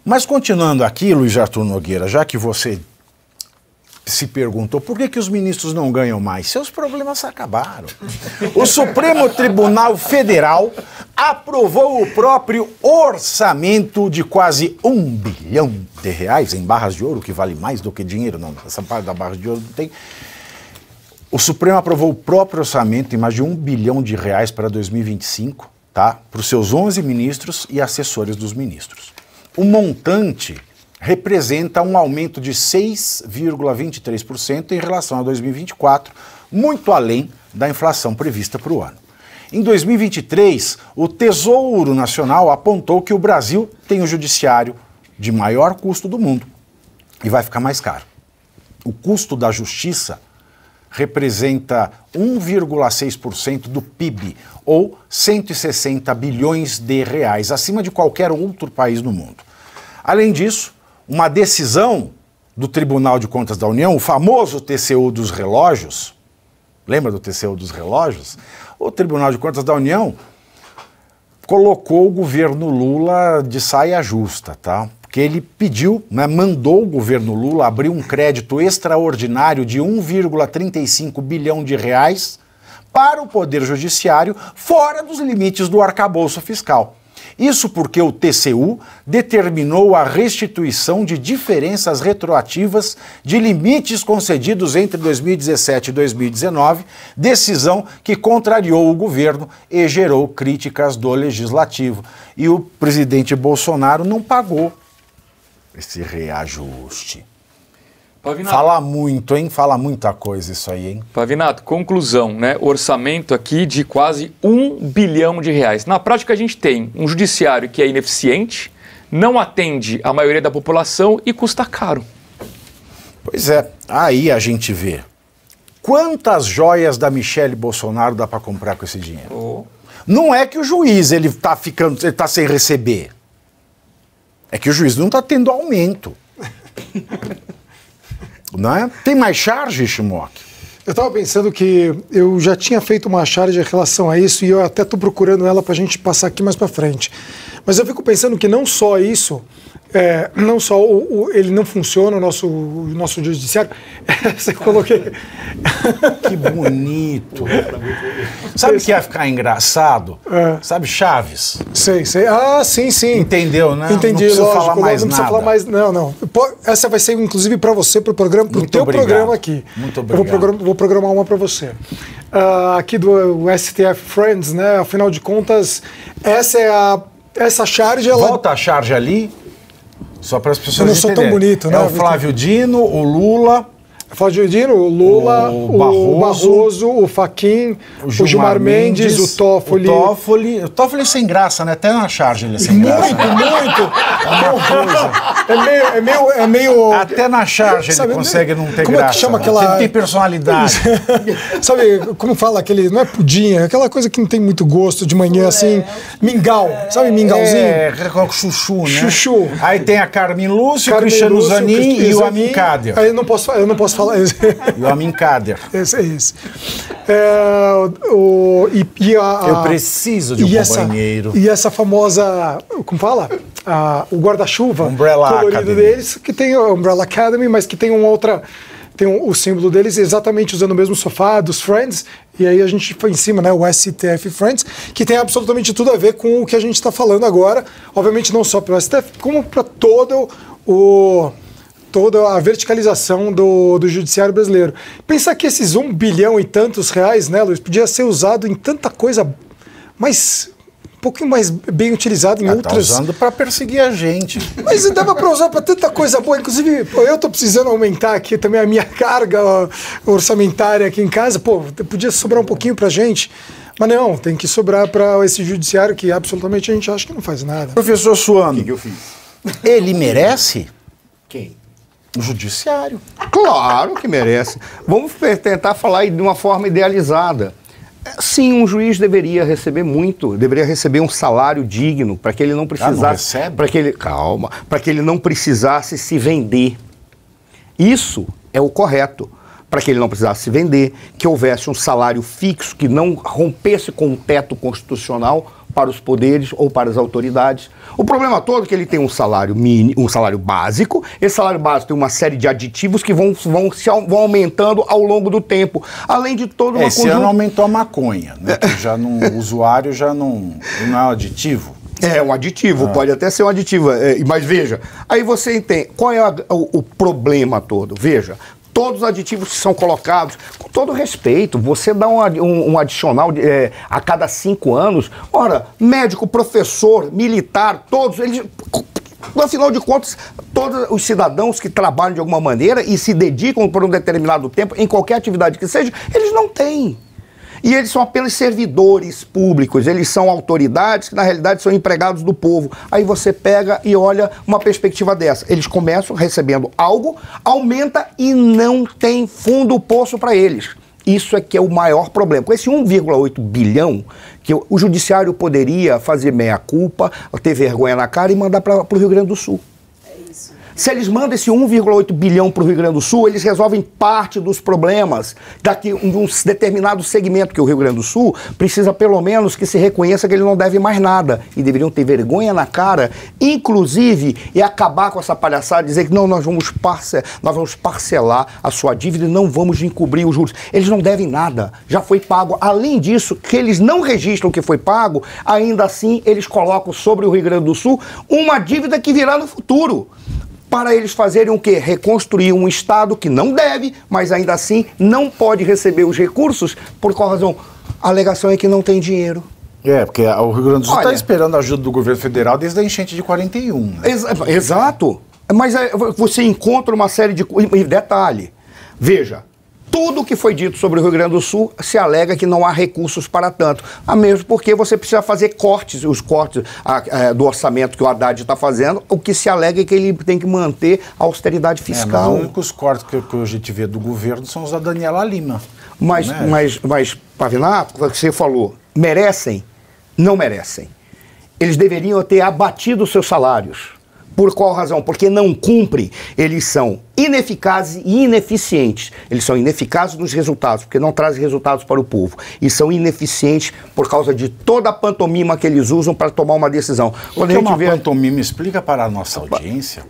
Mas continuando aqui, Luiz Arthur Nogueira, já que você se perguntou por que os ministros não ganham mais, seus problemas acabaram. O Supremo Tribunal Federal aprovou o próprio orçamento de quase R$1 bilhão, em barras de ouro, que vale mais do que dinheiro, não, essa parte da barra de ouro não tem. O Supremo aprovou o próprio orçamento de mais de R$1 bilhão para 2025, tá? Para os seus 11 ministros e assessores dos ministros. O montante representa um aumento de 6,23% em relação a 2024, muito além da inflação prevista para o ano. Em 2023, o Tesouro Nacional apontou que o Brasil tem o judiciário de maior custo do mundo e vai ficar mais caro. O custo da justiça representa 1,6% do PIB, ou 160 bilhões de reais, acima de qualquer outro país no mundo. Além disso, uma decisão do Tribunal de Contas da União, o famoso TCU dos relógios, lembra do TCU dos relógios? O Tribunal de Contas da União colocou o governo Lula de saia justa, tá? Porque ele pediu, mandou o governo Lula abrir um crédito extraordinário de 1,35 bilhão de reais para o Poder Judiciário, fora dos limites do arcabouço fiscal. Isso porque o TCU determinou a restituição de diferenças retroativas de limites concedidos entre 2017 e 2019, decisão que contrariou o governo e gerou críticas do Legislativo. E o presidente Bolsonaro não pagou esse reajuste. Pavinato. Fala muito, hein? Fala muita coisa isso aí, hein? Pavinato, conclusão, né? Orçamento aqui de quase R$1 bilhão. Na prática, a gente tem um judiciário que é ineficiente, não atende a maioria da população e custa caro. Pois é, aí a gente vê quantas joias da Michele Bolsonaro dá para comprar com esse dinheiro. Não é que o juiz ele tá sem receber. É que o juiz não está tendo aumento. Não é? Tem mais charge, Schmock? Eu estava pensando que eu já tinha feito uma charge em relação a isso e eu até estou procurando ela para a gente passar aqui mais para frente. Mas eu fico pensando que não só isso, não só ele não funciona, o nosso judiciário. Você coloquei. Que bonito. Sabe o que ia ficar engraçado? Sabe Chaves? Sei. Ah, sim. Entendeu, né? Entendi, não precisa lógico, falar mais não precisa nada. falar mais. Não. Essa vai ser inclusive para você, para o programa, para o teu programa aqui. Muito obrigado. Eu vou programar uma para você. Aqui do STF Friends, né? Afinal de contas, essa charge, ela... Volta a charge ali, só para as pessoas entenderem. Eu não sou tão bonito, né? É o Flávio Dino, o Lula... Flávio Dino, o Lula, o Barroso, o Fachin, o Gilmar Mendes, o Toffoli. O Toffoli é sem graça, né? Até na charge ele é sem graça. Muito! É meio... Até na charge ele consegue não ter graça. Como é que chama aquela... Ele tem personalidade. Sabe, como fala aquele... Não é pudim, é aquela coisa que não tem muito gosto de manhã, assim. Mingau, sabe mingauzinho? Com chuchu, né? Chuchu. Aí tem a Carmen Lúcio, o Cristiano Zanin e o Amin Kader. Aí eu não posso falar. E o Amin Kader. Esse é isso. Eu preciso de um companheiro. E essa famosa, como fala? O guarda-chuva colorido Academy. deles, que tem a Umbrella Academy, mas que tem uma outra... Tem o símbolo deles exatamente usando o mesmo sofá dos Friends, e aí a gente foi em cima, né, o STF Friends, que tem absolutamente tudo a ver com o que a gente está falando agora, obviamente não só para o STF, como para toda a verticalização do judiciário brasileiro. Pensar que esses R$1 bilhão e tantos reais, né, Luiz, podia ser usado em tanta coisa mais... um pouquinho mais bem utilizado em outras... Tá usando para perseguir a gente. Mas dava para usar para tanta coisa boa. Inclusive, eu estou precisando aumentar aqui também a minha carga orçamentária aqui em casa. Podia sobrar um pouquinho para a gente. Mas não, tem que sobrar para esse judiciário que absolutamente a gente acha que não faz nada. Professor Suano, O que eu fiz? ele merece? Quem? O judiciário. Claro que merece. Vamos tentar falar de uma forma idealizada. Sim, um juiz deveria receber muito, deveria receber um salário digno para que ele não precisasse, para que ele não precisasse se vender. Isso é o correto, para que ele não precisasse se vender, que houvesse um salário fixo que não rompesse com o teto constitucional, para os poderes ou para as autoridades. O problema todo é que ele tem um salário mínimo, um salário básico. Esse salário básico tem uma série de aditivos que vão aumentando ao longo do tempo. Além de todo uma esse ano aumentou a maconha, né? Que já não, o usuário já não é um aditivo. É um aditivo, pode até ser um aditivo, mas veja, aí você entende, qual é o problema todo? Veja, todos os aditivos que são colocados, com todo respeito, você dá um adicional a cada 5 anos, ora, médico, professor, militar, todos eles... Afinal de contas, todos os cidadãos que trabalham de alguma maneira e se dedicam por um determinado tempo, em qualquer atividade que seja, eles não têm. E eles são apenas servidores públicos, eles são autoridades que na realidade são empregados do povo. Aí você pega e olha uma perspectiva dessa. Eles começam recebendo algo, aumenta e não tem fundo poço para eles. Isso é que é o maior problema. Com esse 1,8 bilhão, que o judiciário poderia fazer meia-culpa, ter vergonha na cara e mandar para o Rio Grande do Sul. Se eles mandam esse 1,8 bilhão para o Rio Grande do Sul, eles resolvem parte dos problemas daqui um determinado segmento, que o Rio Grande do Sul precisa pelo menos que se reconheça que ele não deve mais nada. E deveriam ter vergonha na cara, inclusive, e acabar com essa palhaçada, dizer que não, nós vamos parcelar a sua dívida e não vamos encobrir os juros. Eles não devem nada, já foi pago. Além disso, que eles não registram que foi pago, ainda assim eles colocam sobre o Rio Grande do Sul uma dívida que virá no futuro. Para eles fazerem o quê? Reconstruir um Estado que não deve, mas ainda assim não pode receber os recursos, por qual razão? A alegação é que não tem dinheiro. Porque o Rio Grande do Sul está esperando a ajuda do governo federal desde a enchente de 41. Né? Exato. Mas você encontra uma série de... Detalhe, veja, tudo que foi dito sobre o Rio Grande do Sul se alega que não há recursos para tanto. A mesmo porque você precisa fazer cortes, os cortes do orçamento que o Haddad está fazendo, o que se alega é que ele tem que manter a austeridade fiscal. Mas os únicos cortes que a gente vê do governo são os da Daniela Lima. Mas Pavinato, você falou, merecem? Não merecem. Eles deveriam ter abatido seus salários. Por qual razão? Porque não cumpre. Eles são ineficazes e ineficientes. Eles são ineficazes nos resultados, porque não trazem resultados para o povo. E são ineficientes por causa de toda a pantomima que eles usam para tomar uma decisão. O que é uma pantomima? Explica para a nossa audiência.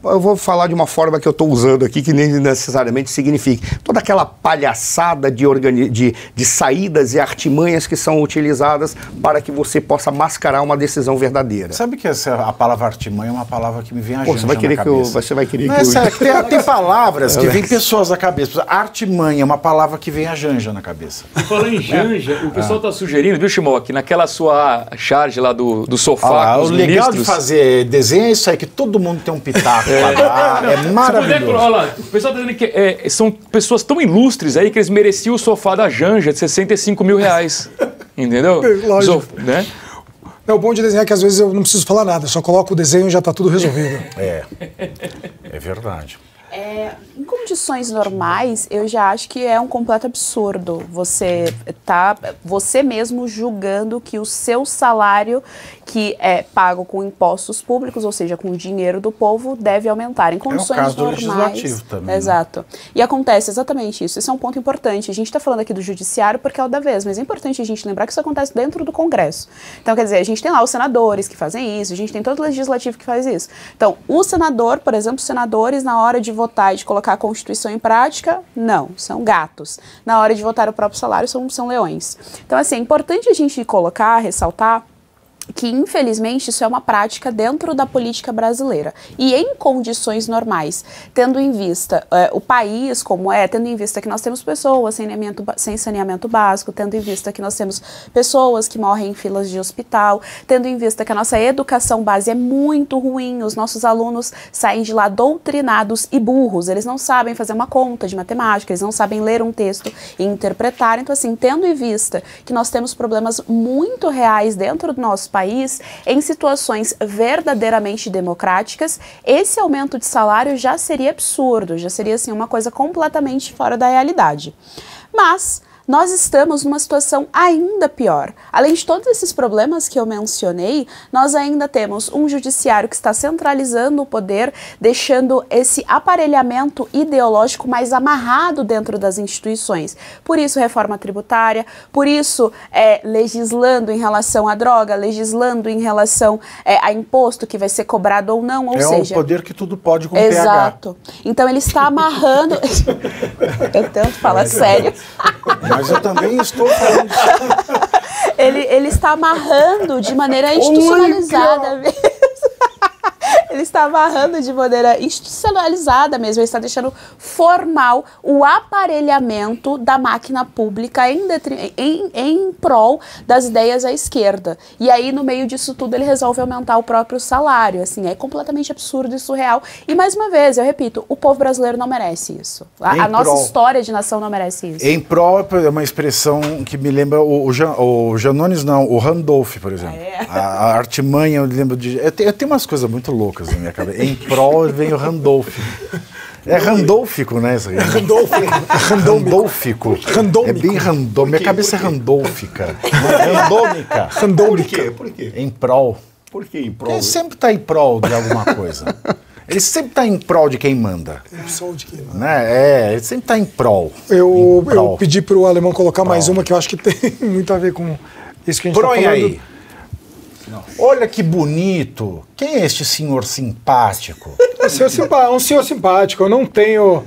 Eu vou falar de uma forma que eu estou usando aqui, que nem necessariamente signifique. Toda aquela palhaçada de saídas e artimanhas que são utilizadas para que você possa mascarar uma decisão verdadeira. Sabe que a palavra artimanha é uma palavra que me vem a gente você vai querer que você vai querer não, que é sério, tem palavras que vêm pessoas na cabeça. Artimanha é uma palavra que vem a Janja na cabeça. Falando em Janja, o pessoal está sugerindo, viu, Chimó, que naquela sua charge lá do sofá com os ministros... O legal de fazer desenho é isso aí, que todo mundo tem um pitaco lá dar, é maravilhoso. Olha lá, o pessoal está dizendo que são pessoas tão ilustres aí que eles mereciam o sofá da Janja de 65 mil reais. Entendeu? Lógico. Né? O bom de desenhar é que às vezes eu não preciso falar nada, eu só coloco o desenho e já está tudo resolvido. É verdade. Em condições normais, eu já acho que é um completo absurdo você mesmo julgando que o seu salário, que é pago com impostos públicos, ou seja, com o dinheiro do povo, deve aumentar. Em condições normais. É o caso do legislativo também. Exato. Né? E acontece exatamente isso. Isso é um ponto importante. A gente está falando aqui do judiciário porque é o da vez, mas é importante a gente lembrar que isso acontece dentro do Congresso. Então, quer dizer, a gente tem lá os senadores que fazem isso, a gente tem todo o legislativo que faz isso. Então, o senador, por exemplo, os senadores, na hora de votar e de colocar a Constituição em prática, não, são gatos. Na hora de votar o próprio salário, são leões. Então, assim, é importante a gente colocar, ressaltar, que infelizmente isso é uma prática dentro da política brasileira e em condições normais, tendo em vista o país como tendo em vista que nós temos pessoas sem saneamento básico, tendo em vista que nós temos pessoas que morrem em filas de hospital, tendo em vista que a nossa educação base é muito ruim, os nossos alunos saem de lá doutrinados e burros, eles não sabem fazer uma conta de matemática, eles não sabem ler um texto e interpretar. Então, assim, tendo em vista que nós temos problemas muito reais dentro do nosso país, em situações verdadeiramente democráticas, esse aumento de salário já seria absurdo, já seria assim uma coisa completamente fora da realidade. Mas nós estamos numa situação ainda pior. Além de todos esses problemas que eu mencionei, nós ainda temos um judiciário que está centralizando o poder, deixando esse aparelhamento ideológico mais amarrado dentro das instituições. Por isso, reforma tributária, por isso, legislando em relação à droga, legislando em relação a imposto que vai ser cobrado ou não, ou seja... É o poder que tudo pode com Exato. Então, ele está amarrando... Eu tento falar sério. Mas eu também estou falando disso. Ele está amarrando de maneira institucionalizada mesmo. Ele está amarrando de maneira institucionalizada mesmo, ele está deixando formal o aparelhamento da máquina pública em prol das ideias à esquerda. E aí, no meio disso tudo, ele resolve aumentar o próprio salário. Assim, é completamente absurdo e surreal. E, mais uma vez, eu repito, o povo brasileiro não merece isso. A nossa história de nação não merece isso. Em prol é uma expressão que me lembra o Janones, não, o Randolph, por exemplo. A artimanha, eu lembro de... Eu tenho umas coisas muito loucas na minha cabeça. Em prol vem o Randolph. É randolfico, né? Isso aí. Randolfico. É bem randômico. Minha cabeça é randolfica. Randômica. Randômica. Por quê? Em prol. Por que em prol? Ele sempre está em prol de alguma coisa. Ele sempre está em prol de quem manda. Né? Ele sempre está em prol. Eu pedi para o alemão colocar mais uma que eu acho que tem muito a ver com isso que a gente está falando. Aí. Olha que bonito. Quem é este senhor simpático? Um senhor simpático. Eu não tenho,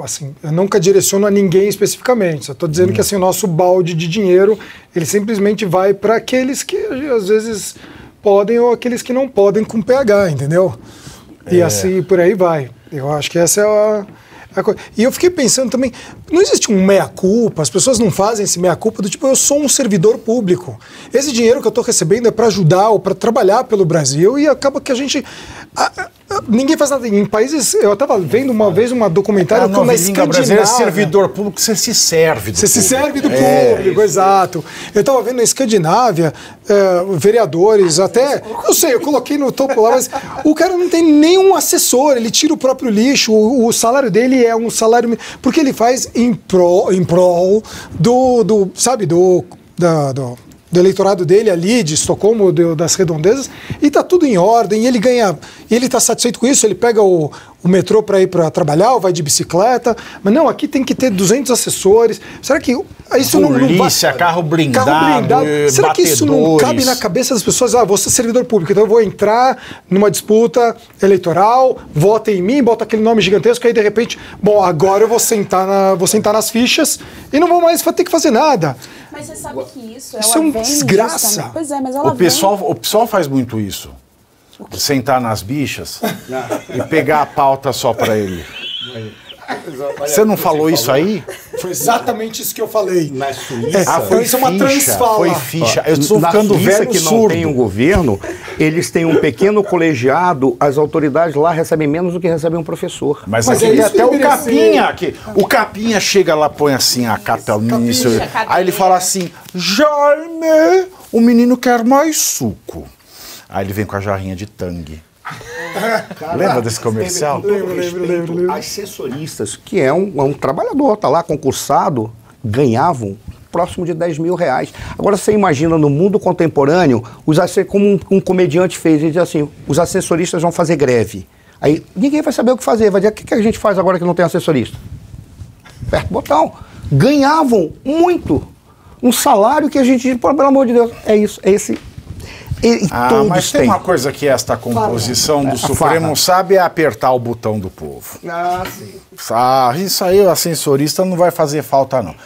assim, eu nunca direciono a ninguém especificamente. Só estou dizendo que assim, o nosso balde de dinheiro, ele simplesmente vai para aqueles que às vezes podem ou aqueles que não podem com PH, entendeu? E assim por aí vai. Eu acho que essa é a coisa. E eu fiquei pensando também, não existe um meia-culpa, as pessoas não fazem esse meia-culpa do tipo, eu sou um servidor público. Esse dinheiro que eu estou recebendo é para ajudar ou para trabalhar pelo Brasil e acaba que a gente... Ninguém faz nada. Em países... Eu estava vendo uma vez um documentário na Escandinávia. Servidor público, você se serve do público. Você se serve do público, exato. Eu estava vendo na Escandinávia, vereadores, até... Eu sei, eu coloquei no topo lá, mas o cara não tem nenhum assessor, ele tira o próprio lixo, o salário dele é um salário... Porque ele faz em prol do eleitorado dele ali, de Estocolmo, das redondezas, e tá tudo em ordem, e ele ganha, e ele tá satisfeito com isso, ele pega o metrô para ir para trabalhar, ou vai de bicicleta, mas não, aqui tem que ter 200 assessores. Será que isso polícia, carro blindado, será que isso não cabe na cabeça das pessoas? Vou ser servidor público, então eu vou entrar numa disputa eleitoral, vota em mim, bota aquele nome gigantesco, aí de repente, bom, agora eu vou sentar nas fichas e não vou mais ter que fazer nada. Mas você sabe que isso é uma desgraça. Pois é, mas ela o pessoal faz muito isso. Sentar nas bichas e pegar a pauta só para ele. Você não falou isso aí? Foi exatamente isso que eu falei. Na Suíça. Foi isso é uma transfala. Foi ficha. Eu estou ficando velho que surdo. Não tem um governo, eles têm um pequeno colegiado, as autoridades lá recebem menos do que recebe um professor. Mas aqui tem até o Capinha. O Capinha chega lá, põe assim a capa ao ministro. Aí ele fala assim, Jaime, o menino quer mais suco. Aí ele vem com a jarrinha de tangue. Lembra desse comercial? Lembro. Assessoristas, que é um trabalhador, tá lá concursado, ganhavam próximo de 10 mil reais. Agora você imagina no mundo contemporâneo, como um comediante fez, ele diz assim, os assessoristas vão fazer greve. Aí ninguém vai saber o que fazer, vai dizer, o que a gente faz agora que não tem assessorista? Aperta o botão. Ganhavam muito. Um salário que a gente diz, pelo amor de Deus, é isso, é esse... mas tem uma coisa que esta composição do Supremo sabe é apertar o botão do povo. Sim. Isso aí o ascensorista não vai fazer falta não.